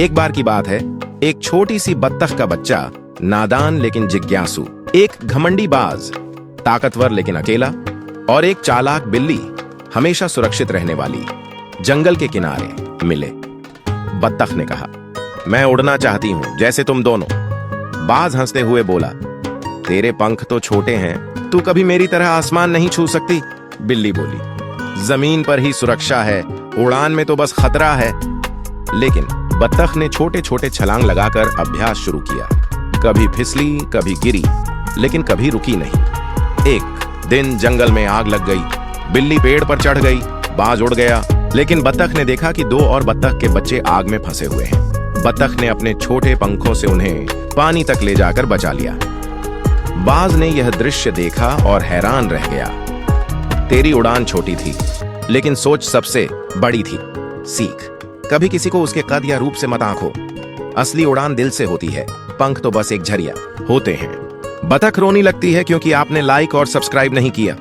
एक बार की बात है, एक छोटी सी बत्तख का बच्चा, नादान लेकिन जिज्ञासु, एक घमंडी बाज, ताकतवर लेकिन अकेला, और एक चालाक बिल्ली, हमेशा सुरक्षित रहने वाली, जंगल के किनारे मिले। बत्तख ने कहा, मैं उड़ना चाहती हूं जैसे तुम दोनों। बाज हंसते हुए बोला, तेरे पंख तो छोटे हैं, तू कभी मेरी तरह आसमान नहीं छू सकती। बिल्ली बोली, जमीन पर ही सुरक्षा है, उड़ान में तो बस खतरा है। लेकिन बत्तख ने छोटे छोटे छलांग लगाकर अभ्यास शुरू किया। कभी फिसली, कभी गिरी, लेकिन कभी रुकी नहीं। एक दिन जंगल में आग लग गई। बिल्ली पेड़ पर चढ़ गई, बाज उड़ गया, लेकिन बत्तख ने देखा कि 2 और बत्तख के बच्चे आग में फंसे हुए हैं। बत्तख ने अपने छोटे पंखों से उन्हें पानी तक ले जाकर बचा लिया। बाज ने यह दृश्य देखा और हैरान रह गया। तेरी उड़ान छोटी थी, लेकिन सोच सबसे बड़ी थी। सीख, कभी किसी को उसके कद या रूप से मत आंको। असली उड़ान दिल से होती है, पंख तो बस एक झरिया होते हैं। बतख रोने लगती है क्योंकि आपने लाइक और सब्सक्राइब नहीं किया।